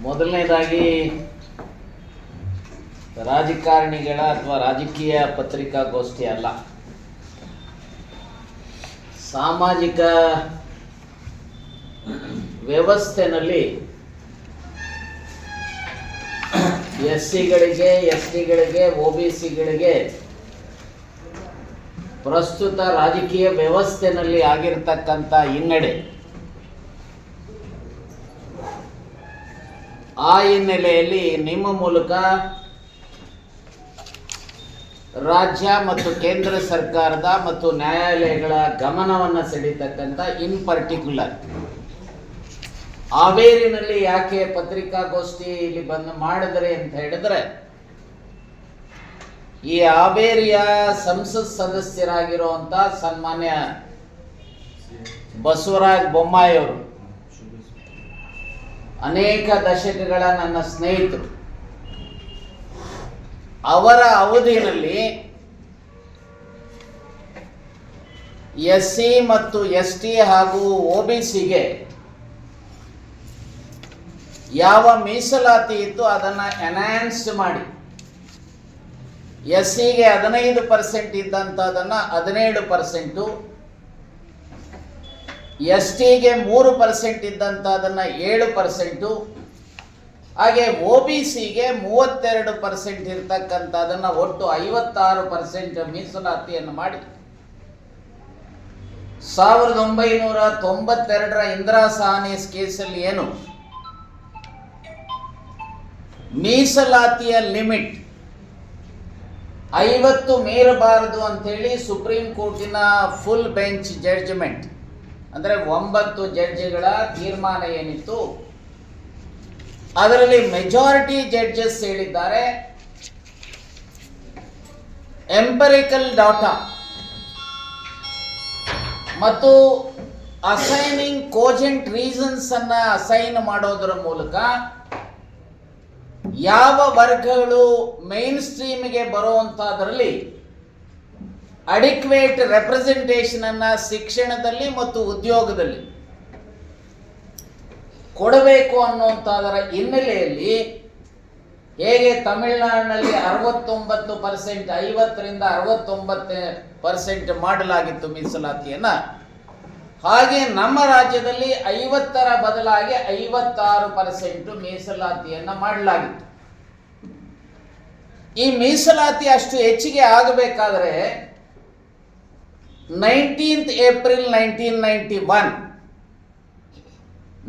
ಮೊದಲನೇದಾಗಿ ರಾಜಕಾರಣಿಗಳ ಅಥವಾ ರಾಜಕೀಯ ಪತ್ರಿಕಾಗೋಷ್ಠಿ ಅಲ್ಲ, ಸಾಮಾಜಿಕ ವ್ಯವಸ್ಥೆಯಲ್ಲಿ SCಗಳಿಗೆ, STಗಳಿಗೆ, OBCಗಳಿಗೆ ಪ್ರಸ್ತುತ ರಾಜಕೀಯ ವ್ಯವಸ್ಥೆಯಲ್ಲಿ ಆಗಿರತಕ್ಕಂಥ ಹಿನ್ನಡೆ, ಆ ಹಿನ್ನೆಲೆಯಲ್ಲಿ ನಿಮ್ಮ ಮೂಲಕ ರಾಜ್ಯ ಮತ್ತು ಕೇಂದ್ರ ಸರ್ಕಾರದ ಮತ್ತು ನ್ಯಾಯಾಲಯಗಳ ಗಮನವನ್ನು ಸೆಳೀತಕ್ಕಂಥ ಇನ್ ಪರ್ಟಿಕ್ಯುಲರ್ ಹಾವೇರಿನಲ್ಲಿ ಯಾಕೆ ಪತ್ರಿಕಾಗೋಷ್ಠಿ ಇಲ್ಲಿ ಬಂದು ಮಾಡಿದರೆ ಅಂತ ಹೇಳಿದ್ರೆ, ಈ ಹಾವೇರಿಯ ಸಂಸತ್ ಸದಸ್ಯರಾಗಿರುವಂಥ ಸನ್ಮಾನ್ಯ ಬಸವರಾಜ ಬೊಮ್ಮಾಯಿ ಅವರು ಅನೇಕ ದಶಕಗಳ ನನ್ನ ಸ್ನೇಹಿತರು. ಅವರ ಅವಧಿಯಲ್ಲಿ SC ಮತ್ತು ST ಹಾಗೂ OBCಗೆ ಯಾವ ಮೀಸಲಾತಿ ಇತ್ತು ಅದನ್ನು ಎನ್ಹಾನ್ಸ್ ಮಾಡಿ SCಗೆ 15% ಇದ್ದಂಥದನ್ನು 17%, STಗೆ 3% ಇದ್ದಂಥದನ್ನು 7%, ಹಾಗೆ OBCಗೆ 32% ಇರ್ತಕ್ಕಂಥದನ್ನು ಒಟ್ಟು 56% ಮೀಸಲಾತಿಯನ್ನು ಮಾಡಿ 1992ರ ಇಂದಿರಾ ಸಾಹ್ನಿ ಕೇಸಲ್ಲಿ ಏನು ಮೀಸಲಾತಿಯ ಲಿಮಿಟ್ 50 ಮೀರಬಾರದು ಅಂತೇಳಿ ಸುಪ್ರೀಂ ಕೋರ್ಟಿನ ಫುಲ್ ಬೆಂಚ್ ಜಡ್ಜ್ಮೆಂಟ್ ಅಂದರೆ 9 ಜಡ್ಜಿಗಳ ತೀರ್ಮಾನ ಏನಿತ್ತು, ಅದರಲ್ಲಿ ಮೆಜಾರಿಟಿ ಜಡ್ಜಸ್ ಹೇಳಿದ್ದಾರೆ ಎಂಪರಿಕಲ್ ಡಾಟಾ ಮತ್ತು ಅಸೈನಿಂಗ್ ಕೋಜೆಂಟ್ ರೀಸನ್ಸ್ ಅನ್ನ ಅಸೈನ್ ಮಾಡೋದರ ಮೂಲಕ ಯಾವ ವರ್ಗಗಳು ಮೈನ್ ಸ್ಟ್ರೀಮ್ಗೆ ಬರುವಂತಹದ್ರಲ್ಲಿ ಅಡಿಕ್ವೇಟ್ ರೆಪ್ರೆಸೆಂಟೇಷನ್ ಅನ್ನ ಶಿಕ್ಷಣದಲ್ಲಿ ಮತ್ತು ಉದ್ಯೋಗದಲ್ಲಿ ಕೊಡಬೇಕು ಅನ್ನುವಂಥದ್ರ ಹಿನ್ನೆಲೆಯಲ್ಲಿ ಹೇಗೆ ತಮಿಳುನಾಡಿನಲ್ಲಿ 69%, 50ರಿಂದ 69% ಮಾಡಲಾಗಿತ್ತು ಮೀಸಲಾತಿಯನ್ನು, ಹಾಗೆ ನಮ್ಮ ರಾಜ್ಯದಲ್ಲಿ 50ರ ಬದಲಾಗಿ 56% ಮೀಸಲಾತಿಯನ್ನು ಮಾಡಲಾಗಿತ್ತು. ಈ ಮೀಸಲಾತಿ ಅಷ್ಟು ಹೆಚ್ಚಿಗೆ ಆಗಬೇಕಾದ್ರೆ 19th ಏಪ್ರಿಲ್ 1991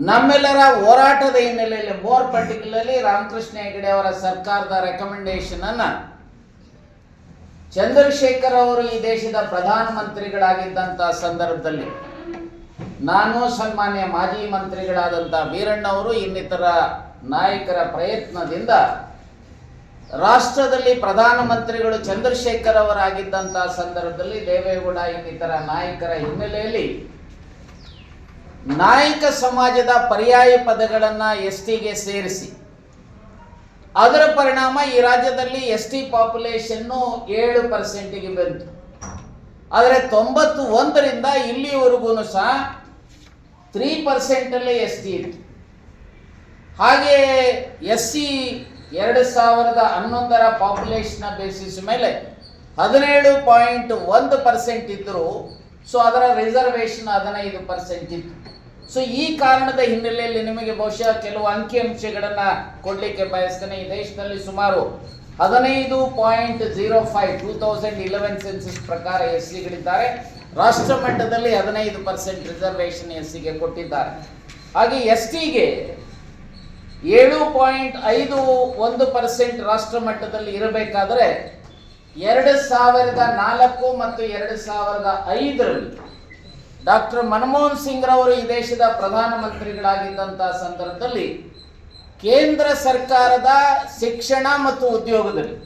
ನಮ್ಮೆಲ್ಲರ ಹೋರಾಟದ ಹಿನ್ನೆಲೆಯಲ್ಲಿ, ಮೋರ್ ಪರ್ಟಿಕ್ಯುಲರ್ಲಿ ರಾಮಕೃಷ್ಣ ಹೆಗಡೆ ಅವರ ಸರ್ಕಾರದ ರೆಕಮೆಂಡೇಶನ್ ಅನ್ನ ಚಂದ್ರಶೇಖರ್ ಅವರು ಈ ದೇಶದ ಪ್ರಧಾನಮಂತ್ರಿಗಳಾಗಿದ್ದಂತಹ ಸಂದರ್ಭದಲ್ಲಿ ನಾನು, ಸನ್ಮಾನ್ಯ ಮಾಜಿ ಮಂತ್ರಿಗಳಾದಂಥ ವೀರಣ್ಣ ಅವರು ಇನ್ನಿತರ ನಾಯಕರ ಪ್ರಯತ್ನದಿಂದ ರಾಷ್ಟ್ರದಲ್ಲಿ ಪ್ರಧಾನಮಂತ್ರಿಗಳು ಚಂದ್ರಶೇಖರ್ ಅವರಾಗಿದ್ದಂತಹ ಸಂದರ್ಭದಲ್ಲಿ ದೇವೇಗೌಡ ಇನ್ನಿತರ ನಾಯಕರ ಹಿನ್ನೆಲೆಯಲ್ಲಿ ನಾಯಕ ಸಮಾಜದ ಪರ್ಯಾಯ ಪದಗಳನ್ನು STಗೆ ಸೇರಿಸಿ, ಅದರ ಪರಿಣಾಮ ಈ ರಾಜ್ಯದಲ್ಲಿ ST ಪಾಪ್ಯುಲೇಷನ್ನು 7%ಗೆ ಬಂತು. ಆದರೆ 91ರಿಂದ ಇಲ್ಲಿವರೆಗೂ ಸಹ 3% ST ಇತ್ತು. ಹಾಗೆ SC 2011ರ ಪಾಪ್ಯುಲೇಷನ್ ಬೇಸಿಸ್ ಮೇಲೆ 17.1% ಇದ್ದರು. ಸೊ ಅದರ ರಿಸರ್ವೇಷನ್ 15% ಇತ್ತು. ಸೊ ಈ ಕಾರಣದ ಹಿನ್ನೆಲೆಯಲ್ಲಿ ನಿಮಗೆ ಬಹುಶಃ ಕೆಲವು ಅಂಕಿಅಂಶಗಳನ್ನು ಕೊಡಲಿಕ್ಕೆ ಬಯಸ್ತೇನೆ. ಈ ದೇಶದಲ್ಲಿ ಸುಮಾರು 15.05 2011 ಸೆನ್ಸಸ್ ಪ್ರಕಾರ SCಗಳಿದ್ದಾರೆ. ರಾಷ್ಟ್ರ ಮಟ್ಟದಲ್ಲಿ 15% ರಿಸರ್ವೇಷನ್ SCಗೆ ಕೊಟ್ಟಿದ್ದಾರೆ. ಹಾಗೆ STಗೆ 7.51% ರಾಷ್ಟ್ರ ಮಟ್ಟದಲ್ಲಿ ಇರಬೇಕಾದರೆ 2004 ಮತ್ತು 2005ರಲ್ಲಿ ಡಾಕ್ಟರ್ ಮನಮೋಹನ್ ಸಿಂಗ್ ರವರು ಈ ದೇಶದ ಪ್ರಧಾನಮಂತ್ರಿಗಳಾಗಿದ್ದಂತಹ ಸಂದರ್ಭದಲ್ಲಿ ಕೇಂದ್ರ ಸರ್ಕಾರದ ಶಿಕ್ಷಣ ಮತ್ತು ಉದ್ಯೋಗದಲ್ಲಿ,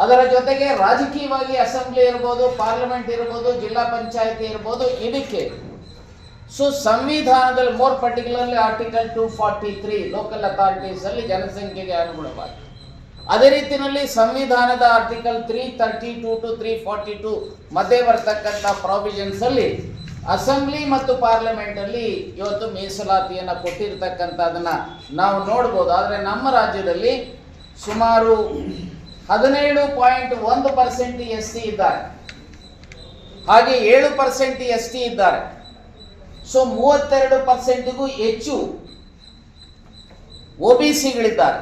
ಅದರ ಜೊತೆಗೆ ರಾಜಕೀಯವಾಗಿ ಅಸೆಂಬ್ಲಿ ಇರ್ಬೋದು, ಪಾರ್ಲಿಮೆಂಟ್ ಇರ್ಬೋದು, ಜಿಲ್ಲಾ ಪಂಚಾಯತಿ ಇರ್ಬೋದು, ಇದಕ್ಕೆ ಸೊ ಸಂವಿಧಾನದಲ್ಲಿ more particularly article 243 local authorities ಅಲ್ಲಿ ಜನಸಂಖ್ಯೆಗೆ ಅನುಗುಣವಾಗಿ, ಅದೇ ರೀತಿಯಲ್ಲಿ ಸಂವಿಧಾನದ ಆರ್ಟಿಕಲ್ 332 to 342 ಮಧ್ಯೆ ಬರ್ತಕ್ಕಂಥ ಪ್ರಾವಿಷನ್ಸ್ ಅಲ್ಲಿ ಅಸೆಂಬ್ಲಿ ಮತ್ತು ಪಾರ್ಲಿಮೆಂಟಲ್ಲಿ ಇವತ್ತು ಮೀಸಲಾತಿಯನ್ನು ಕೊಟ್ಟಿರ್ತಕ್ಕಂಥದ್ದನ್ನು ನಾವು ನೋಡ್ಬೋದು. ಆದರೆ ನಮ್ಮ ರಾಜ್ಯದಲ್ಲಿ ಸುಮಾರು 17.1% ಎಸ್ ಟಿ ಇದ್ದಾರೆ, ಹಾಗೆ 7% ಎಸ್ ಟಿ ಇದ್ದಾರೆ. ಸೊ 32%ಗೂ ಹೆಚ್ಚು ಒ ಬಿ ಸಿಗಳಿದ್ದಾರೆ.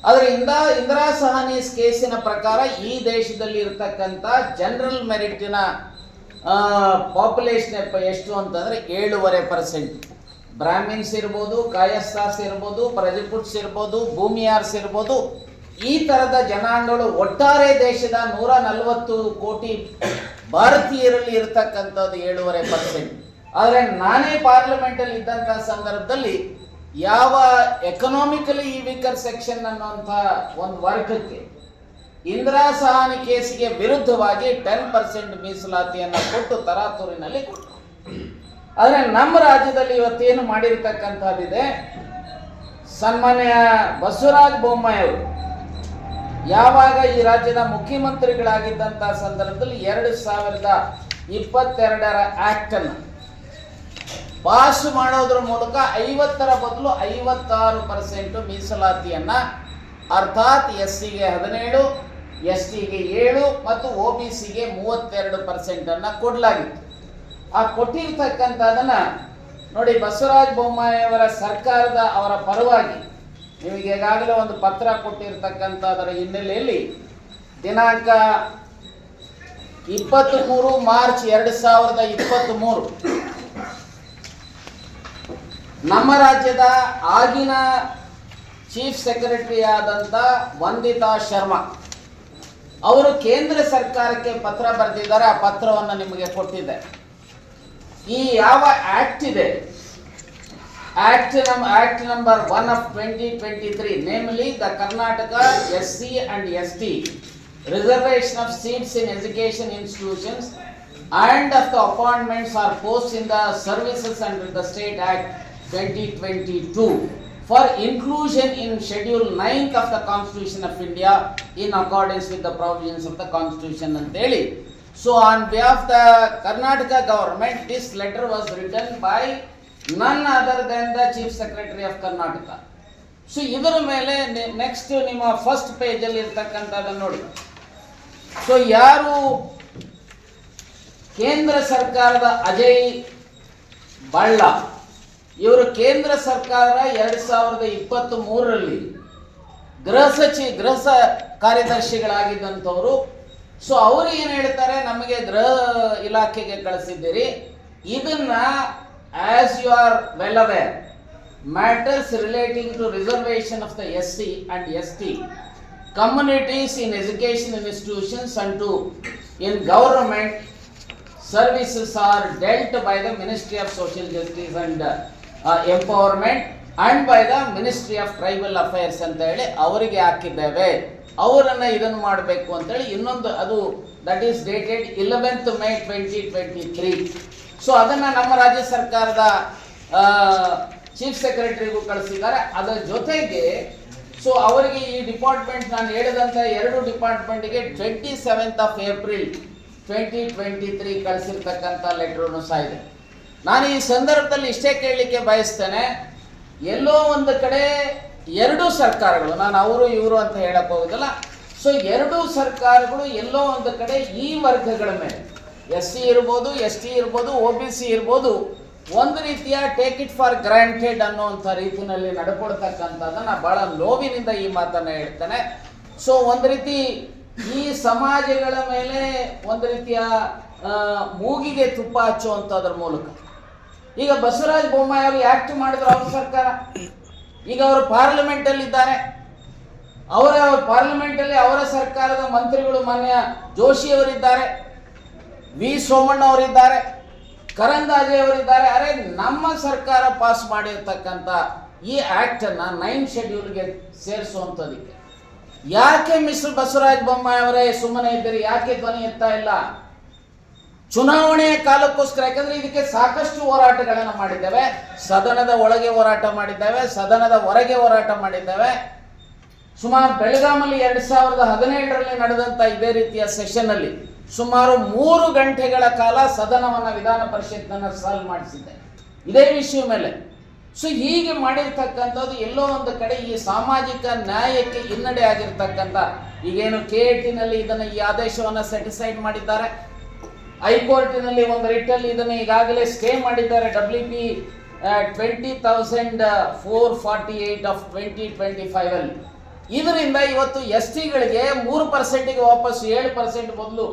ಆದರೆ ಇಂದಿರಾ ಸಹಾನಿಸ್ ಕೇಸಿನ ಪ್ರಕಾರ ಈ ದೇಶದಲ್ಲಿ ಇರತಕ್ಕಂಥ ಜನರಲ್ ಮೆರಿಟಿನ ಪಾಪ್ಯುಲೇಷನ್ ಎಷ್ಟು ಅಂತಂದರೆ 7.5%. ಬ್ರಾಹ್ಮಿನ್ಸ್ ಇರ್ಬೋದು, ಕಾಯಸ್ಥಾಸ್ ಇರ್ಬೋದು, ಪ್ರಜಪುಟ್ಸ್ ಇರ್ಬೋದು, ಭೂಮಿಯಾರ್ಸ್ ಇರ್ಬೋದು, ಈ ಥರದ ಜನಾಂಗಗಳು ಒಟ್ಟಾರೆ ದೇಶದ 140 ಕೋಟಿ ಭಾರತೀಯರಲ್ಲಿ ಇರತಕ್ಕಂಥದ್ದು 7.5%. ಆದರೆ ನಾನೇ ಪಾರ್ಲಿಮೆಂಟಲ್ಲಿ ಇದ್ದಂಥ ಸಂದರ್ಭದಲ್ಲಿ ಯಾವ ಎಕನಾಮಿಕಲಿ ವೀಕರ್ ಸೆಕ್ಷನ್ ಅನ್ನುವಂಥ ಒಂದು ವರ್ಗಕ್ಕೆ ಇಂದಿರಾ ಸಹಾನಿ ಕೇಸಿಗೆ ವಿರುದ್ಧವಾಗಿ 10% ಮೀಸಲಾತಿಯನ್ನು ಕೊಟ್ಟು ತರಾತುರಿನಲ್ಲಿ ಕೊಟ್ಟರು. ಆದರೆ ನಮ್ಮ ರಾಜ್ಯದಲ್ಲಿ ಇವತ್ತೇನು ಮಾಡಿರ್ತಕ್ಕಂಥದ್ದಿದೆ, ಸನ್ಮಾನ್ಯ ಬಸವರಾಜ ಬೊಮ್ಮಾಯಿ ಅವರು ಯಾವಾಗ ಈ ರಾಜ್ಯದ ಮುಖ್ಯಮಂತ್ರಿಗಳಾಗಿದ್ದಂಥ ಸಂದರ್ಭದಲ್ಲಿ 2022ರ ಆ್ಯಕ್ಟನ್ನು ಪಾಸ್ ಮಾಡೋದ್ರ ಮೂಲಕ 50ರ ಬದಲು 56% ಮೀಸಲಾತಿಯನ್ನು, ಅರ್ಥಾತ್ ಎಸ್ ಸಿಗೆ 17, ಎಸ್ ಟಿಗೆ 7 ಮತ್ತು ಒ ಬಿ ಸಿಗೆ 32% ಕೊಡಲಾಗಿತ್ತು. ಆ ಕೊಟ್ಟಿರ್ತಕ್ಕಂಥದ್ದನ್ನು ನೋಡಿ, ಬಸವರಾಜ ಬೊಮ್ಮಾಯಿ ಅವರ ಸರ್ಕಾರದ ಅವರ ಪರವಾಗಿ ನಿಮಗೆ ಈಗಾಗಲೇ ಒಂದು ಪತ್ರ ಕೊಟ್ಟಿರ್ತಕ್ಕಂಥದರ ಹಿನ್ನೆಲೆಯಲ್ಲಿ ದಿನಾಂಕ 23 ಮಾರ್ಚ್ 2023 ನಮ್ಮ ರಾಜ್ಯದ ಆಗಿನ ಚೀಫ್ ಸೆಕ್ರೆಟರಿ ಆದಂಥ ವಂದಿತಾ ಶರ್ಮಾ ಅವರು ಕೇಂದ್ರ ಸರ್ಕಾರಕ್ಕೆ ಪತ್ರ ಬರೆದಿದ್ದಾರೆ. ಆ ಪತ್ರವನ್ನು ನಿಮಗೆ ಕೊಟ್ಟಿದ್ದೆ. ಈ ಯಾವ ಆಕ್ಟ್ ಇದೆ, act number 1 of 2023, namely the Karnataka SC and ST reservation of seats in education institutions and of the appointments or posts in the services under the State Act 2022 for inclusion in Schedule 9th of the Constitution of India in accordance with the provisions of the Constitution anteli. So on behalf of the Karnataka government, this letter was written by none other than the Chief Secretary of Karnataka. So ಇದರ ಮೇಲೆ next ನಿಮ್ಮ first ಪೇಜಲ್ಲಿ ಇರ್ತಕ್ಕಂಥದ್ದನ್ನು ನೋಡಿ. So ಯಾರು ಕೇಂದ್ರ ಸರ್ಕಾರದ ಅಜಯ್ ಬಳ್ಳ ಇವರು ಕೇಂದ್ರ ಸರ್ಕಾರ 2023ರಲ್ಲಿ ಗೃಹ ಕಾರ್ಯದರ್ಶಿಗಳಾಗಿದ್ದಂಥವರು. ಸೊ ಅವರು ಏನು ಹೇಳ್ತಾರೆ, ನಮಗೆ ಗೃಹ ಇಲಾಖೆಗೆ ಕಳಿಸಿದ್ದೀರಿ, ಇದನ್ನ as you are well aware matters relating to reservation of the SC and ST communities in education institutions and to in government services are dealt by the Ministry of Social Justice and Empowerment and by the Ministry of Tribal Affairs ಅಂತ ಹೇಳಿ ಅವರಿಗೆ ಹಾಕಿದ್ದೇವೆ. ಅವರನ್ನು ಇದನ್ನು ಮಾಡಬೇಕು ಅಂತೇಳಿ ಇನ್ನೊಂದು, ಅದು that is dated 11th May 2023. So ಅದನ್ನು ನಮ್ಮ ರಾಜ್ಯ ಸರ್ಕಾರದ ಚೀಫ್ ಸೆಕ್ರೆಟರಿಗೂ ಕಳಿಸಿದ್ದಾರೆ. ಅದರ ಜೊತೆಗೆ ಸೊ ಅವರಿಗೆ ಈ ಡಿಪಾರ್ಟ್ಮೆಂಟ್, ನಾನು ಹೇಳಿದಂಥ 2 ಡಿಪಾರ್ಟ್ಮೆಂಟ್ಗೆ 27th of April 2023 ಕಳಿಸಿರ್ತಕ್ಕಂಥ ಲೆಟ್ರೂ ಸಹ ಇದೆ. ನಾನು ಈ ಸಂದರ್ಭದಲ್ಲಿ ಇಷ್ಟೇ ಕೇಳಲಿಕ್ಕೆ ಬಯಸ್ತೇನೆ, ಎಲ್ಲೋ ಒಂದು ಕಡೆ 2 ಸರ್ಕಾರಗಳು, ನಾನು ಅವರು ಇವರು ಅಂತ ಹೇಳಕ್ಕೆ ಹೋಗೋದಿಲ್ಲ, ಸೊ 2 ಸರ್ಕಾರಗಳು ಎಲ್ಲೋ ಒಂದು ಕಡೆ ಈ ವರ್ಗಗಳ ಮೇಲೆ SC ಇರ್ಬೋದು, ST ಇರ್ಬೋದು, OBC ಇರ್ಬೋದು, ಒಂದು ರೀತಿಯ ಟೇಕ್ ಇಟ್ ಫಾರ್ ಗ್ರಾಂಟೆಡ್ ಅನ್ನುವಂಥ ರೀತಿಯಲ್ಲಿ ನಡ್ಕೊಳ್ತಕ್ಕಂಥದ್ದನ್ನು ಬಹಳ ನೋವಿನಿಂದ ಈ ಮಾತನ್ನು ಹೇಳ್ತೇನೆ. ಸೊ ಒಂದು ರೀತಿ ಈ ಸಮಾಜಗಳ ಮೇಲೆ ಒಂದು ರೀತಿಯ ಮೂಗಿಗೆ ತುಪ್ಪ ಹಚ್ಚುವಂಥದ್ರ ಮೂಲಕ ಈಗ ಬಸವರಾಜ ಬೊಮ್ಮಾಯಿ ಅವರು ಆಕ್ಟ್ ಮಾಡಿದ್ರು ಅವ್ರ ಸರ್ಕಾರ. ಈಗ ಅವರು ಪಾರ್ಲಿಮೆಂಟಲ್ಲಿ ಇದ್ದಾರೆ. ಅವರ ಪಾರ್ಲಿಮೆಂಟಲ್ಲಿ ಅವರ ಸರ್ಕಾರದ ಮಂತ್ರಿಗಳು ಮಾನ್ಯ ಜೋಶಿ ಅವರಿದ್ದಾರೆ, ವಿ ಸೋಮಣ್ಣ ಅವರಿದ್ದಾರೆ, ಕರಂದಾಜೆ ಅವರಿದ್ದಾರೆ. ಅರೆ, ನಮ್ಮ ಸರ್ಕಾರ ಪಾಸ್ ಮಾಡಿರ್ತಕ್ಕಂಥ ಈ ಆಕ್ಟನ್ನು 9 ಶೆಡ್ಯೂಲ್ಗೆ ಸೇರಿಸುವಂಥದಕ್ಕೆ ಯಾಕೆ ಮಿಸ್ಟರ್ ಬಸವರಾಜ ಬೊಮ್ಮಾಯಿ ಅವರೇ ಸುಮ್ಮನೆ ಇದ್ದೀರಿ? ಯಾಕೆ ಧ್ವನಿ ಎತ್ತಾ ಇಲ್ಲ? ಚುನಾವಣೆಯ ಕಾಲಕ್ಕೋಸ್ಕರ, ಯಾಕಂದ್ರೆ ಇದಕ್ಕೆ ಸಾಕಷ್ಟು ಹೋರಾಟಗಳನ್ನು ಮಾಡಿದ್ದೇವೆ. ಸದನದ ಒಳಗೆ ಹೋರಾಟ ಮಾಡಿದ್ದೇವೆ, ಸದನದ ಹೊರಗೆ ಹೋರಾಟ ಮಾಡಿದ್ದೇವೆ. ಸುಮಾರು ಬೆಳಗಾಮಲ್ಲಿ 2017ರಲ್ಲಿ ನಡೆದಂಥ ಇದೇ ರೀತಿಯ ಸೆಷನ್ನಲ್ಲಿ ಸುಮಾರು 3 ಗಂಟೆಗಳ ಕಾಲ ಸದನವನ್ನು ವಿಧಾನ ಪರಿಷತ್ನ ಸಾಲ್ವ್ ಮಾಡಿಸಿದ್ದೆ ಇದೇ ವಿಷಯ ಮೇಲೆ. ಸೊ ಹೀಗೆ ಮಾಡಿರ್ತಕ್ಕಂಥದ್ದು ಎಲ್ಲೋ ಒಂದು ಕಡೆ ಈ ಸಾಮಾಜಿಕ ನ್ಯಾಯಕ್ಕೆ ಹಿನ್ನಡೆ ಆಗಿರ್ತಕ್ಕಂಥ, ಈಗೇನು KAT ಇದನ್ನು ಈ ಆದೇಶವನ್ನು ಸೆಟಿಸೈಡ್ ಮಾಡಿದ್ದಾರೆ, ಹೈಕೋರ್ಟಿನಲ್ಲಿ ಒಂದು ರಿಟ್ಟಲ್ಲಿ ಇದನ್ನು ಈಗಾಗಲೇ ಸ್ಟೇ ಮಾಡಿದ್ದಾರೆ, WP 20,448 ಆಫ್ 2025 ಅಲ್ಲಿ. ಇದರಿಂದ ಇವತ್ತು STಗಳಿಗೆ 3%ಗೆ ವಾಪಸ್ 7% ಬದಲು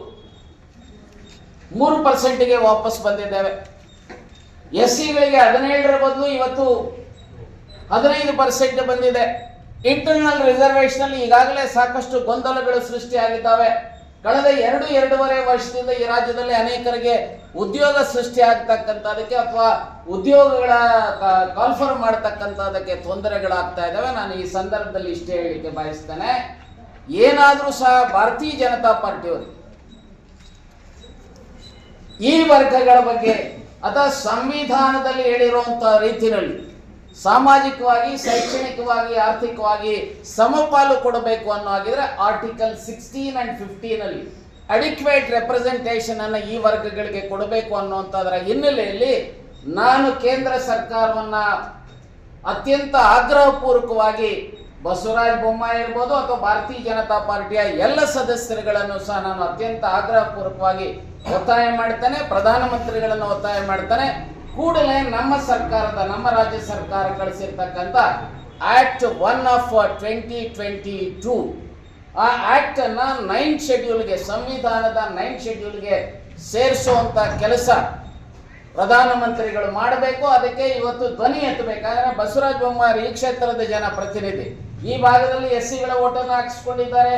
3%ಗೆ ವಾಪಸ್ ಬಂದಿದ್ದೇವೆ. SCಗಳಿಗೆ 17ರ ಬದಲು ಇವತ್ತು 15% ಬಂದಿದೆ. ಇಂಟರ್ನಲ್ ರಿಸರ್ವೇಶನ್ ಈಗಾಗಲೇ ಸಾಕಷ್ಟು ಗೊಂದಲಗಳು ಸೃಷ್ಟಿಯಾಗಿದ್ದಾವೆ. ಕಳೆದ 2-2.5 ವರ್ಷದಿಂದ ಈ ರಾಜ್ಯದಲ್ಲಿ ಅನೇಕರಿಗೆ ಉದ್ಯೋಗ ಸೃಷ್ಟಿ ಆಗ್ತಕ್ಕಂಥದಕ್ಕೆ ಅಥವಾ ಉದ್ಯೋಗಗಳ ಕಾಲ್ಫರ್ ಮಾಡತಕ್ಕಂಥದಕ್ಕೆ ತೊಂದರೆಗಳಾಗ್ತಾ ಇದ್ದಾವೆ. ನಾನು ಈ ಸಂದರ್ಭದಲ್ಲಿ ಇಷ್ಟೇ ಹೇಳಲಿಕ್ಕೆ ಬಯಸ್ತೇನೆ, ಏನಾದರೂ ಸಹ ಭಾರತೀಯ ಜನತಾ ಪಾರ್ಟಿಯವರು ಈ ವರ್ಗಗಳ ಬಗ್ಗೆ ಅಥವಾ ಸಂವಿಧಾನದಲ್ಲಿ ಹೇಳಿರುವಂಥ ರೀತಿಯಲ್ಲಿ ಸಾಮಾಜಿಕವಾಗಿ, ಶೈಕ್ಷಣಿಕವಾಗಿ, ಆರ್ಥಿಕವಾಗಿ ಸಮಪಾಲು ಕೊಡಬೇಕು ಅನ್ನೋ ಆಗಿದ್ರೆ ಆರ್ಟಿಕಲ್ 16 and 15 ಅಲ್ಲಿ ಅಡಿಕ್ವೇಟ್ ರೆಪ್ರೆಸೆಂಟೇಷನ್ ಅನ್ನು ಈ ವರ್ಗಗಳಿಗೆ ಕೊಡಬೇಕು ಅನ್ನುವಂಥದ್ರ ಹಿನ್ನೆಲೆಯಲ್ಲಿ ನಾನು ಕೇಂದ್ರ ಸರ್ಕಾರವನ್ನ ಅತ್ಯಂತ ಆಗ್ರಹಪೂರ್ವಕವಾಗಿ ಬಸವರಾಜ ಬೊಮ್ಮಾಯಿ ಇರ್ಬೋದು ಅಥವಾ ಭಾರತೀಯ ಜನತಾ ಪಾರ್ಟಿಯ ಎಲ್ಲ ಸದಸ್ಯರುಗಳನ್ನು ಸಹ ನಾನು ಅತ್ಯಂತ ಆಗ್ರಹಪೂರ್ವಕವಾಗಿ ಒತ್ತಾಯ ಮಾಡ್ತೇನೆ, ಪ್ರಧಾನಮಂತ್ರಿಗಳನ್ನು ಒತ್ತಾಯ ಮಾಡ್ತೇನೆ, ಕೂಡಲೇ ನಮ್ಮ ರಾಜ್ಯ ಸರ್ಕಾರ ಕಳಿಸಿರ್ತಕ್ಕಂಥ ಆಕ್ಟ್ 1 ಆಫ್ 2022 ಆ ಆಕ್ಟ್ ಅನ್ನ 9th ಶೆಡ್ಯೂಲ್ಗೆ, ಸಂವಿಧಾನದ 9th ಶೆಡ್ಯೂಲ್ಗೆ ಸೇರಿಸುವಂತ ಕೆಲಸ ಪ್ರಧಾನಮಂತ್ರಿಗಳು ಮಾಡಬೇಕು. ಅದಕ್ಕೆ ಇವತ್ತು ಧ್ವನಿ ಎತ್ತಬೇಕಾದ್ರೆ ಬಸವರಾಜ ಬೊಮ್ಮಾಯಿ ಈ ಕ್ಷೇತ್ರದ ಜನ ಪ್ರತಿನಿಧಿ, ಈ ಭಾಗದಲ್ಲಿ SCಗಳ ಓಟನ್ನು ಹಾಕಿಸ್ಕೊಂಡಿದ್ದಾರೆ,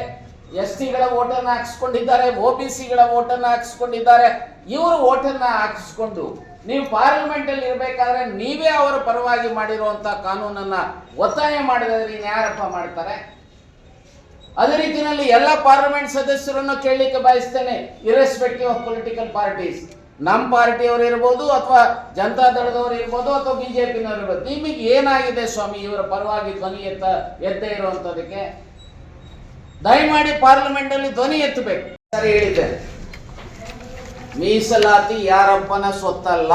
STಗಳ ಓಟನ್ನು ಹಾಕಿಸ್ಕೊಂಡಿದ್ದಾರೆ, OBCಗಳ ಓಟನ್ನು ಹಾಕಿಸ್ಕೊಂಡಿದ್ದಾರೆ. ಇವರು ಓಟನ್ನು ಹಾಕಿಸ್ಕೊಂಡು ನೀವು ಪಾರ್ಲಿಮೆಂಟ್ ಅಲ್ಲಿ ಇರಬೇಕಾದ್ರೆ ನೀವೇ ಅವರ ಪರವಾಗಿ ಮಾಡಿರುವಂತ ಕಾನೂನನ್ನ ಒತ್ತಾಯ ಮಾಡಿದ್ರೆ ಯಾರಪ್ಪ ಮಾಡ್ತಾರೆ? ಅದೇ ರೀತಿಯಲ್ಲಿ ಎಲ್ಲ ಪಾರ್ಲಿಮೆಂಟ್ ಸದಸ್ಯರನ್ನು ಕೇಳಲಿಕ್ಕೆ ಬಯಸ್ತೇನೆ, ಇರ್ರೆಸ್ಪೆಕ್ಟಿವ್ ಆಫ್ ಪೊಲಿಟಿಕಲ್ ಪಾರ್ಟೀಸ್, ನಮ್ಮ ಪಾರ್ಟಿಯವರು ಇರ್ಬೋದು ಅಥವಾ ಜನತಾ ದಳದವರು ಇರ್ಬೋದು ಅಥವಾ BJPನವರು ಇರ್ಬೋದು, ನಿಮಗೆ ಏನಾಗಿದೆ ಸ್ವಾಮಿ ಇವರ ಪರವಾಗಿ ಧ್ವನಿ ಎತ್ತೇ ಇರುವಂತದಕ್ಕೆ? ದಯಮಾಡಿ ಪಾರ್ಲಿಮೆಂಟ್ ಅಲ್ಲಿ ಧ್ವನಿ ಎತ್ತಬೇಕು. ಸರಿ ಹೇಳಿದ್ದೇನೆ, ಮೀಸಲಾತಿ ಯಾರಪ್ಪನ ಸ್ವತ್ತಲ್ಲ.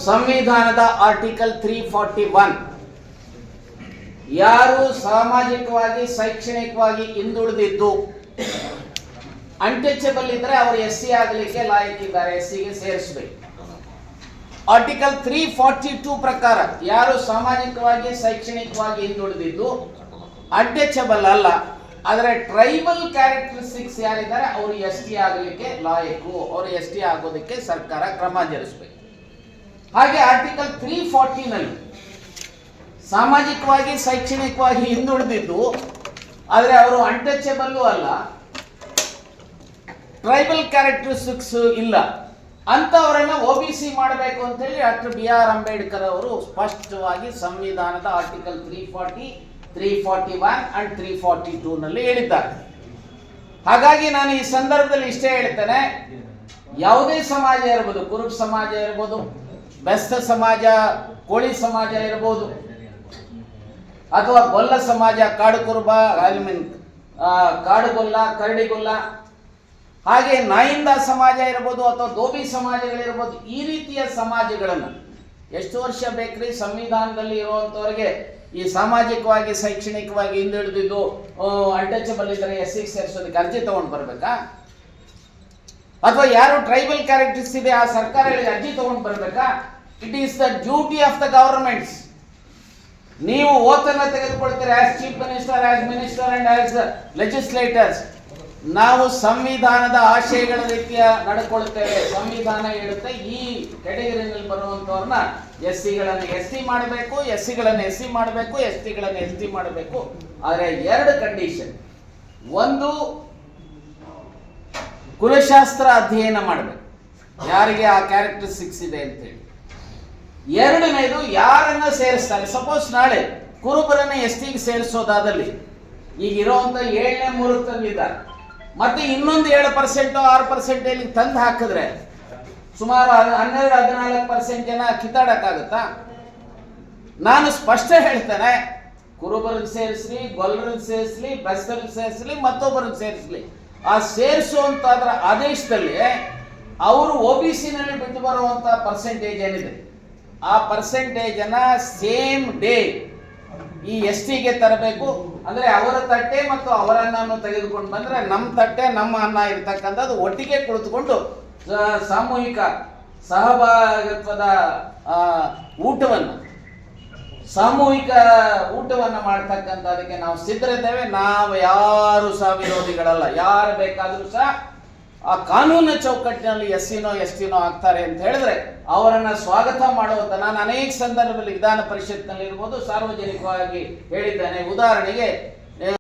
ಸಂವಿಧಾನದ ಆರ್ಟಿಕಲ್ 341 ಯಾರು ಸಾಮಾಜಿಕವಾಗಿ, ಶೈಕ್ಷಣಿಕವಾಗಿ ಹಿಂದುಳಿದಿದ್ದು ಅನ್ಟಚಬಲ್ ಇದ್ರೆ ಅವರು SC ಆಗಲಿಕ್ಕೆ ಲಾಯಕ್ಕಿದ್ದಾರೆ, SCಗೆ ಸೇರಿಸಬೇಕು. ಆರ್ಟಿಕಲ್ 342 ಪ್ರಕಾರ ಯಾರು ಸಾಮಾಜಿಕವಾಗಿ, ಶೈಕ್ಷಣಿಕವಾಗಿ ಹಿಂದುಳಿದಿದ್ದು ಅನ್ಟಚಬಲ್ ಅಲ್ಲ, ಆದರೆ ಟ್ರೈಬಲ್ ಕ್ಯಾರೆಕ್ಟರಿಸ್ಟಿಕ್ಸ್ ಯಾರಿದ್ದಾರೆ ಅವರು ST ಆಗಲಿಕ್ಕೆ ಲಾಯಕು, ಅವರು ST ಆಗೋದಕ್ಕೆ ಸರ್ಕಾರ ಕ್ರಮ ಜರುಗಿಸಬೇಕು. ಹಾಗೆ ಆರ್ಟಿಕಲ್ 340 ನಲ್ಲಿ ಸಾಮಾಜಿಕವಾಗಿ, ಶೈಕ್ಷಣಿಕವಾಗಿ ಹಿಂದುಳಿದಿದ್ದು ಆದರೆ ಅವರು ಅನ್ಟಚಬಲ್ ಅಲ್ಲ, ಟ್ರೈಬಲ್ ಕ್ಯಾರೆಕ್ಟರಿಸ್ಟಿಕ್ಸ್ ಇಲ್ಲ ಅಂತವರನ್ನ OBC ಮಾಡಬೇಕು ಅಂತ ಹೇಳಿ ಡಾಕ್ಟರ್ BR ಅಂಬೇಡ್ಕರ್ ಅವರು ಸ್ಪಷ್ಟವಾಗಿ ಸಂವಿಧಾನದ ಆರ್ಟಿಕಲ್ 340, 341 and 342 ನಲ್ಲಿ ಹೇಳಿದ್ದಾರೆ. ಹಾಗಾಗಿ ನಾನು ಈ ಸಂದರ್ಭದಲ್ಲಿ ಇಷ್ಟೇ ಹೇಳ್ತೇನೆ, ಯಾವುದೇ ಸಮಾಜ ಇರ್ಬೋದು, ಕುರುಬ ಸಮಾಜ ಇರ್ಬೋದು, ಬೆಸ್ತ ಸಮಾಜ, ಕೋಳಿ ಸಮಾಜ ಇರ್ಬೋದು, ಅಥವಾ ಗೊಲ್ಲ ಸಮಾಜ, ಕಾಡು ಕುರುಬ, ಕಾಡುಗೊಲ್ಲ, ಕರಡಿಗೊಲ್ಲ, ಹಾಗೆ ನಾಯಿಂದ ಸಮಾಜ ಇರ್ಬೋದು ಅಥವಾ ದೋಬಿ ಸಮಾಜಗಳಿರ್ಬೋದು, ಈ ರೀತಿಯ ಸಮಾಜಗಳನ್ನು ಎಷ್ಟು ವರ್ಷ ಬೇಕ್ರಿ ಸಂವಿಧಾನದಲ್ಲಿ ಇರುವಂತವರಿಗೆ ಈ ಸಾಮಾಜಿಕವಾಗಿ, ಶೈಕ್ಷಣಿಕವಾಗಿ ಹಿಂದುಳಿದಿದ್ದು ಅನ್ಟಚಬಲ್ ಇದ್ದರೆ SCಗೆ ಸೇರಿಸೋದಕ್ಕೆ ಅರ್ಜಿ ತಗೊಂಡು ಬರ್ಬೇಕಾ? ಅಥವಾ ಯಾರು ಟ್ರೈಬಲ್ ಕ್ಯಾರೆಕ್ಟರ್ಸ್ ಇದೆ ಆ ಸರ್ಕಾರಗಳಿಗೆ ಅರ್ಜಿ ತಗೊಂಡು ಬರ್ಬೇಕಾ? It is the duty of the governments. ನೀವು ಓತನ್ನ ತೆಗೆದುಕೊಳ್ತೀರಿ as chief minister, as minister and as legislators. ನಾವು ಸಂವಿಧಾನದ ಆಶಯಗಳ ರೀತಿಯ ನಡ್ಕೊಳ್ತೇವೆ. ಸಂವಿಧಾನ ಹೇಳುತ್ತೆ ಈ ಕೆಟಗರಿನಲ್ಲಿ ಬರುವಂತವ್ರನ್ನ SCಗಳನ್ನು ST ಮಾಡಬೇಕು, SCಗಳನ್ನು SC ಮಾಡಬೇಕು, STಗಳನ್ನು ST ಮಾಡಬೇಕು. ಆದರೆ 2 ಕಂಡೀಷನ್. ಒಂದು, ಕುಲಶಾಸ್ತ್ರ ಅಧ್ಯಯನ ಮಾಡಬೇಕು, ಯಾರಿಗೆ ಆ ಕ್ಯಾರೆಕ್ಟರಿಸ್ಟಿಕ್ಸ್ ಇದೆ ಅಂತೇಳಿ. 2ನೇದು, ಯಾರನ್ನ ಸೇರಿಸ್ತಾರೆ. ಸಪೋಸ್ ನಾಳೆ ಕುರುಬರನ್ನ STಗೆ ಸೇರಿಸೋದಾದಲ್ಲಿ ಈಗ ಇರೋಂಥ 7ನೇ 3 ತಂದಿದ್ದಾರೆ, ಮತ್ತೆ ಇನ್ನೊಂದು 7% 6% ಇಲ್ಲಿ ತಂದು ಹಾಕಿದ್ರೆ ಸುಮಾರು 12-14% ಜನ ಕಿತ್ತಾಡಕ್ಕಾಗತ್ತಾ? ನಾನು ಸ್ಪಷ್ಟ ಹೇಳ್ತೇನೆ, ಕುರುಬರನ್ನು ಸೇರಿಸ್ಲಿ, ಗೊಲ್ಲರನ್ನು ಸೇರಿಸ್ಲಿ, ಬೆಸ್ತರನ್ನು ಸೇರಿಸ್ಲಿ, ಮತ್ತೊಬ್ಬರನ್ನು ಸೇರಿಸ್ಲಿ, ಆ ಸೇರಿಸುವಂತಾದ್ರ ಆದೇಶದಲ್ಲಿ ಅವರು OBC-ನಲ್ಲಿ ಬಿಟ್ಟು ಬರುವಂತ ಪರ್ಸೆಂಟೇಜ್ ಏನಿದೆ ಆ ಪರ್ಸೆಂಟೇಜನ್ನ ಸೇಮ್ ಡೇ ಈ ST-ಗೆ ತರಬೇಕು. ಅಂದ್ರೆ ಅವರ ತಟ್ಟೆ ಮತ್ತು ಅವರ ಅನ್ನವನ್ನು ತೆಗೆದುಕೊಂಡು ಬಂದ್ರೆ ನಮ್ಮ ತಟ್ಟೆ ನಮ್ಮ ಅನ್ನ ಇರ್ತಕ್ಕಂಥದ್ದು ಒಟ್ಟಿಗೆ ಕುಳಿತುಕೊಂಡು ಸಾಮೂಹಿಕ ಸಹಭಾಗಿತ್ವದ ಸಾಮೂಹಿಕ ಊಟವನ್ನು ಮಾಡ್ತಕ್ಕಂಥದಕ್ಕೆ ನಾವು ಸಿದ್ಧರಿದ್ದೇವೆ. ನಾವು ಯಾರು ಸಹ ವಿರೋಧಿಗಳಲ್ಲ. ಯಾರು ಬೇಕಾದರೂ ಸಹ ಆ ಕಾನೂನಿನ ಚೌಕಟ್ಟಿನಲ್ಲಿ SC-ನೋ ST-ನೋ ಆಗ್ತಾರೆ ಅಂತ ಹೇಳಿದ್ರೆ ಅವರನ್ನ ಸ್ವಾಗತ ಮಾಡುವಂತ ನಾನು ಅನೇಕ ಸಂದರ್ಭದಲ್ಲಿ ವಿಧಾನ ಪರಿಷತ್ನಲ್ಲಿ ಇರ್ಬೋದು, ಸಾರ್ವಜನಿಕವಾಗಿ ಹೇಳಿದ್ದೇನೆ. ಉದಾಹರಣೆಗೆ